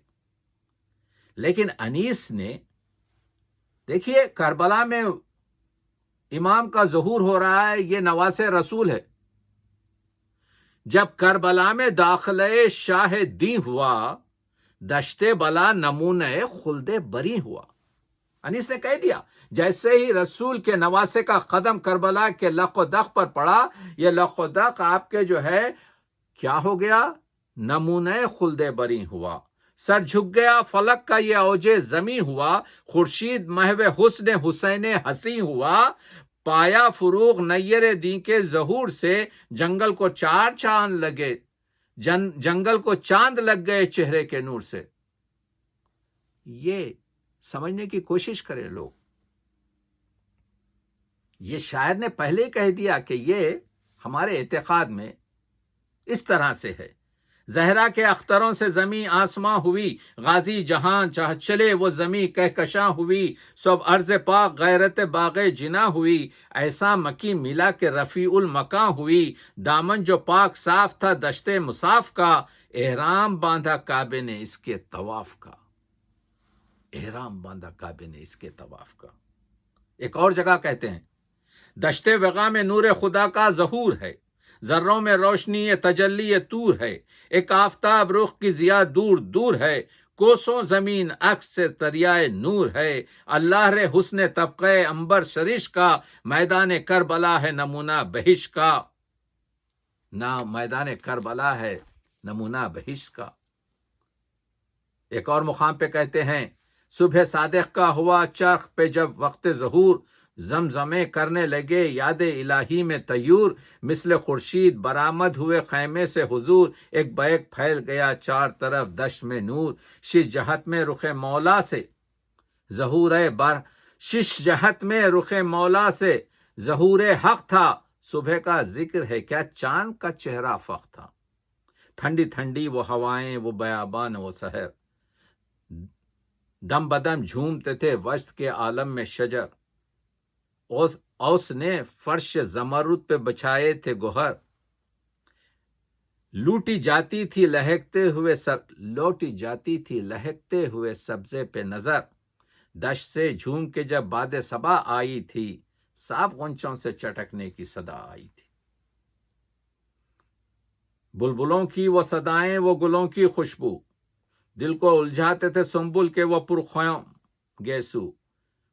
لیکن انیس نے دیکھیے کربلا میں امام کا ظہور ہو رہا ہے، یہ نواس رسول ہے۔ جب کربلا میں داخلہ شاہ دی ہوا، دشت بلا نمونہ خلد بری ہوا۔ انیس نے کہہ دیا جیسے ہی رسول کے نواسے کا قدم کربلا کے لق و دق پر پڑا، یہ لق و دق آپ کے جو ہے کیا ہو گیا؟ نمونہ خلد بری ہوا۔ سر جھک گیا فلک کا یہ اوج زمیں ہوا، خورشید محو حسن حسین حسین ہوا، پایا فروغ نیر دین کے ظہور سے، جنگل کو چار چاند لگے، جنگل کو چاند لگ گئے چہرے کے نور سے۔ یہ سمجھنے کی کوشش کریں لوگ، یہ شاعر نے پہلے ہی کہہ دیا کہ یہ ہمارے اعتقاد میں اس طرح سے ہے۔ زہرا کے اختروں سے زمیں آسماں ہوئی، غازی جہاں چاہ چلے وہ زمیں کہکشاں ہوئی، سب عرض پاک غیرت باغ جنا ہوئی، ایسا مکی ملا کہ رفیع المکاں ہوئی، دامن جو پاک صاف تھا دشت مصاف کا، احرام باندھا کعبے نے اس کے طواف کا، احرام باندھا کعبے نے اس کے طواف کا۔ ایک اور جگہ کہتے ہیں دشت وغا میں نور خدا کا ظہور ہے، ذروں میں روشنی تجلی طور ہے، ایک آفتاب رخ کی ضیا دور دور ہے، کوسوں زمین عکس سے دریائے نور ہے، اللہ رے حسن طبقہ عنبر شریش کا، میدان کربلا ہے نمونہ بہش کا، میدان کربلا ہے نمونہ بہش کا۔ ایک اور مقام پہ کہتے ہیں صبح صادق کا ہوا چرخ پہ جب وقت ظہور، زمزمے کرنے لگے یاد الہی میں طیور، مثل خورشید برآمد ہوئے خیمے سے حضور، ایک بیک پھیل گیا چار طرف دشت میں نور، شش جہت میں رخ مولا سے ظہور شش جہت میں رخ مولا سے ظہور حق تھا، صبح کا ذکر ہے کیا چاند کا چہرہ فخ تھا، ٹھنڈی ٹھنڈی وہ ہوائیں، وہ بیابان، وہ سحر، دم بدم جھومتے تھے وسط کے عالم میں شجر، اوس نے فرش زمرد پہ بچھائے تھے گوہر، لوٹی جاتی تھی لہکتے ہوئے سبزے پہ نظر، دشت سے جھوم کے جب باد صبا آئی تھی، صاف غنچوں سے چٹکنے کی صدا آئی تھی، بلبلوں کی وہ صدائیں، وہ گلوں کی خوشبو، دل کو الجھاتے تھے سنبل کے وہ پرخیوں گیسو،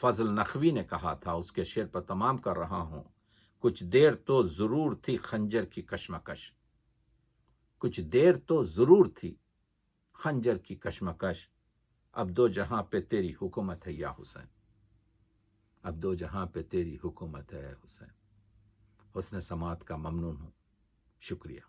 فضل نقوی نے کہا تھا، اس کے شعر پر تمام کر رہا ہوں۔ کچھ دیر تو ضرور تھی خنجر کی کشمکش، کچھ دیر تو ضرور تھی خنجر کی کشمکش، اب دو جہاں پہ تیری حکومت ہے یا حسین، اب دو جہاں پہ تیری حکومت ہے حسین۔ حسن سماعت کا ممنون ہوں، شکریہ۔